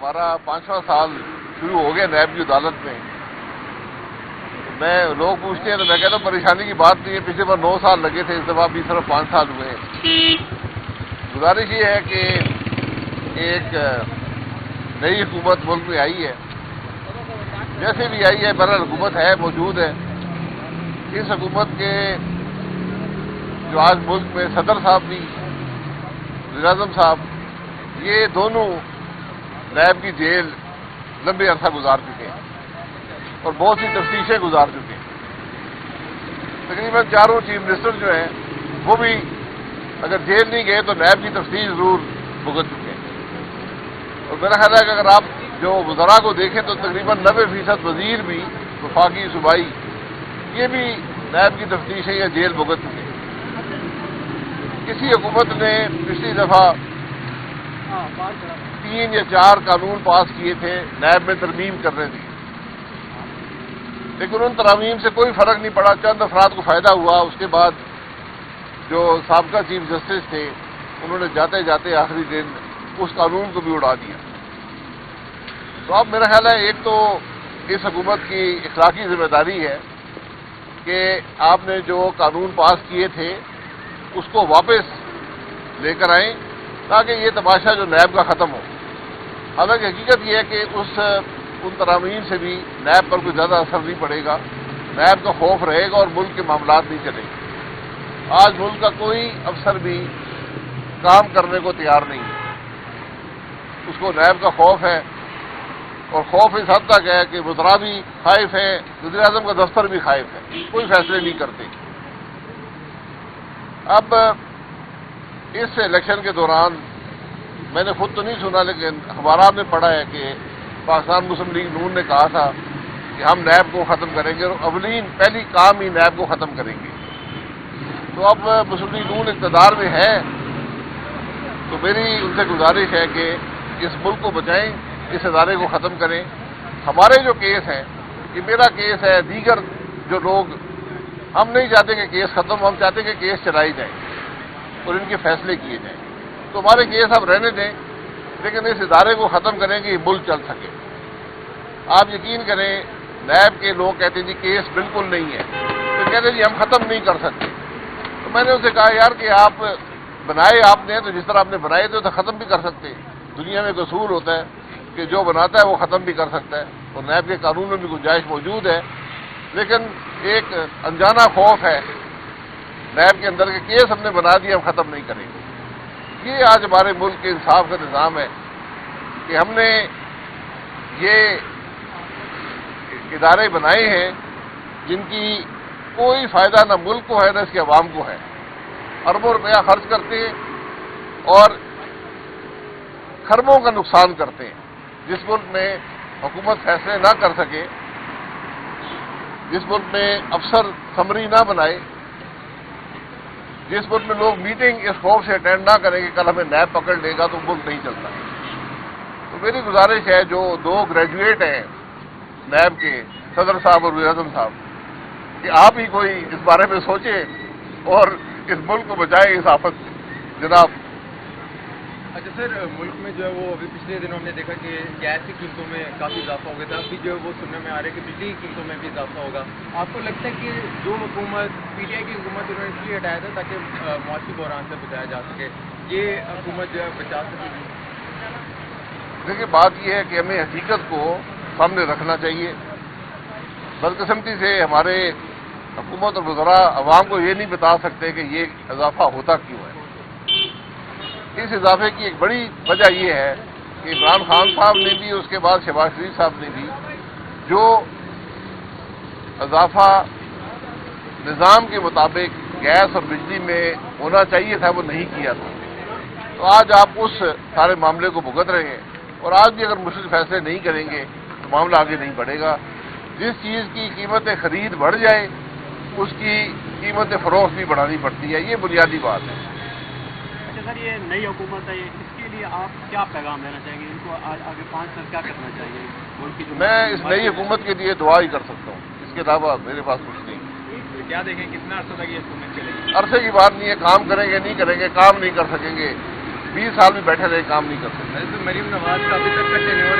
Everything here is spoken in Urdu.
ہمارا 5واں سال شروع ہو گیا نیب کی عدالت میں. میں لوگ پوچھتے ہیں تو میں کہتا ہوں پریشانی کی بات نہیں ہے. پچھلے بار 9 سال لگے تھے, اس دفعہ بھی صرف 5 سال ہوئے ہیں. گزارش یہ ہے کہ ایک نئی حکومت ملک میں آئی ہے, جیسے بھی آئی ہے بہرحال حکومت ہے, موجود ہے. اس حکومت کے جو آج ملک میں صدر صاحب بھی, وزیر اعظم صاحب, یہ دونوں نیب کی جیل لمبے عرصہ گزار چکے ہیں اور بہت سی تفتیشیں گزار چکے ہیں. تقریباً 4 چیف منسٹر جو ہیں وہ بھی اگر جیل نہیں گئے تو نیب کی تفتیش ضرور بھگت چکے ہیں. اور میرا خیال ہے کہ اگر آپ جو وزراء کو دیکھیں تو تقریباً 90% وزیر بھی, وفاقی صوبائی, یہ بھی نیب کی تفتیشیں یا جیل بھگت چکے ہیں. کسی حکومت نے پچھلی دفعہ 3 یا 4 قانون پاس کیے تھے نیب میں ترمیم کرنے دی, لیکن ان ترامیم سے کوئی فرق نہیں پڑا. چند افراد کو فائدہ ہوا. اس کے بعد جو سابقہ چیف جسٹس تھے انہوں نے جاتے جاتے آخری دن اس قانون کو بھی اڑا دیا. تو اب میرا خیال ہے ایک تو اس حکومت کی اخلاقی ذمہ داری ہے کہ آپ نے جو قانون پاس کیے تھے اس کو واپس لے کر آئیں تاکہ یہ تماشا جو نیب کا ختم ہو. حالانکہ حقیقت یہ ہے کہ ان ترامیم سے بھی نیب پر کوئی زیادہ اثر نہیں پڑے گا. نیب کا خوف رہے گا اور ملک کے معاملات نہیں چلیں گے. آج ملک کا کوئی افسر بھی کام کرنے کو تیار نہیں ہے. اس کو نیب کا خوف ہے, اور خوف اس حد تک ہے کہ وزراء بھی خائف ہیں, وزیر اعظم کا دفتر بھی خائف ہے, کوئی فیصلے نہیں کرتے. اب اس الیکشن کے دوران میں نے خود تو نہیں سنا لیکن ہمارا آپ نے پڑھا ہے کہ پاکستان مسلم لیگ نون نے کہا تھا کہ ہم نیب کو ختم کریں گے, اور پہلی کام ہی نیب کو ختم کریں گے. تو اب مسلم لیگ نون اقتدار میں ہے تو میری ان سے گزارش ہے کہ اس ملک کو بچائیں, اس ادارے کو ختم کریں. ہمارے جو کیس ہیں, یہ میرا کیس ہے, دیگر جو لوگ, ہم نہیں چاہتے کہ کیس ختم, ہم چاہتے کہ کیس چلائی جائیں اور ان کے فیصلے کیے جائیں. تو ہمارے کیس آپ رہنے دیں, لیکن اس ادارے کو ختم کریں کہ یہ ملک چل سکے. آپ یقین کریں نیب کے لوگ کہتے ہیں جی کیس بالکل نہیں ہے, تو کہتے ہیں جی ہم ختم نہیں کر سکتے. تو میں نے ان سے کہا یار کہ آپ بنائے آپ نے, تو جس طرح آپ نے بنائے تھے تو ختم بھی کر سکتے. دنیا میں ایک اصول ہوتا ہے کہ جو بناتا ہے وہ ختم بھی کر سکتا ہے, اور نیب کے قانون میں بھی گنجائش موجود ہے. لیکن ایک انجانا خوف ہے نیب کے اندر کہ کیس ہم نے بنا دیا, ہم ختم نہیں کریں گے. یہ آج ہمارے ملک کے انصاف کا نظام ہے کہ ہم نے یہ ادارے بنائے ہیں جن کی کوئی فائدہ نہ ملک کو ہے نہ اس کے عوام کو ہے. اربوں روپیہ خرچ کرتے ہیں اور کھربوں کا نقصان کرتے ہیں. جس ملک میں حکومت فیصلے نہ کر سکے, جس ملک میں افسر سمری نہ بنائے, جس ملک میں لوگ میٹنگ اس خوف سے اٹینڈ نہ کریں کہ کل ہمیں نیب پکڑ لے گا, تو ملک نہیں چلتا. تو میری گزارش ہے جو 2 گریجویٹ ہیں نیب کے, صدر صاحب اور وزیر اعظم صاحب, کہ آپ ہی کوئی اس بارے میں سوچیں اور اس ملک کو بچائیں اس آفت سے. جناب. اچھا سر, ملک میں جو ہے وہ ابھی پچھلے دنوں ہم نے دیکھا کہ گیس کی قیمتوں میں کافی اضافہ ہو گیا تھا. ابھی جو ہے وہ سننے میں آ رہا ہے کہ بجلی کی قیمتوں میں بھی اضافہ ہوگا. آپ کو لگتا ہے کہ جو حکومت پی ٹی آئی کی حکومت انہوں نے اس لیے ہٹایا تھا تاکہ معاشی بحران سے بچایا جا سکے, یہ حکومت جو ہے بچا سکے گی؟ دیکھیے بات یہ ہے کہ ہمیں حقیقت کو سامنے رکھنا چاہیے. بدقسمتی سے ہمارے حکومت اور وزراء عوام کو یہ نہیں بتا سکتے کہ یہ اضافہ ہوتا کیوں ہے. اس اضافے کی ایک بڑی وجہ یہ ہے کہ عمران خان صاحب نے بھی, اس کے بعد شہباز شریف صاحب نے بھی, جو اضافہ نظام کے مطابق گیس اور بجلی میں ہونا چاہیے تھا وہ نہیں کیا تھا. تو آج آپ اس سارے معاملے کو بھگت رہے ہیں, اور آج بھی اگر مشکل فیصلے نہیں کریں گے تو معاملہ آگے نہیں بڑھے گا. جس چیز کی قیمت خرید بڑھ جائے اس کی قیمت فروخت بھی بڑھانی پڑتی ہے. یہ بنیادی بات ہے. اچھا سر, یہ نئی حکومت ہے, اس کے لیے آپ کیا پیغام دینا چاہیں گے؟ ان کو آگے 5 سال کیا کرنا چاہیے ملک کی؟ میں اس نئی حکومت کے لیے دعا ہی کر سکتا ہوں, اس کے علاوہ میرے پاس کچھ نہیں. کیا دیکھیں کتنا عرصہ تک یہ حکومت چلے گی؟ عرصے کی بات نہیں ہے, کام کریں گے نہیں کریں گے, کام نہیں کر سکیں گے. 20 سال میں بیٹھے رہے, کام نہیں کر سکتے. مریم نواز کا ابھی تک کا ٹینیور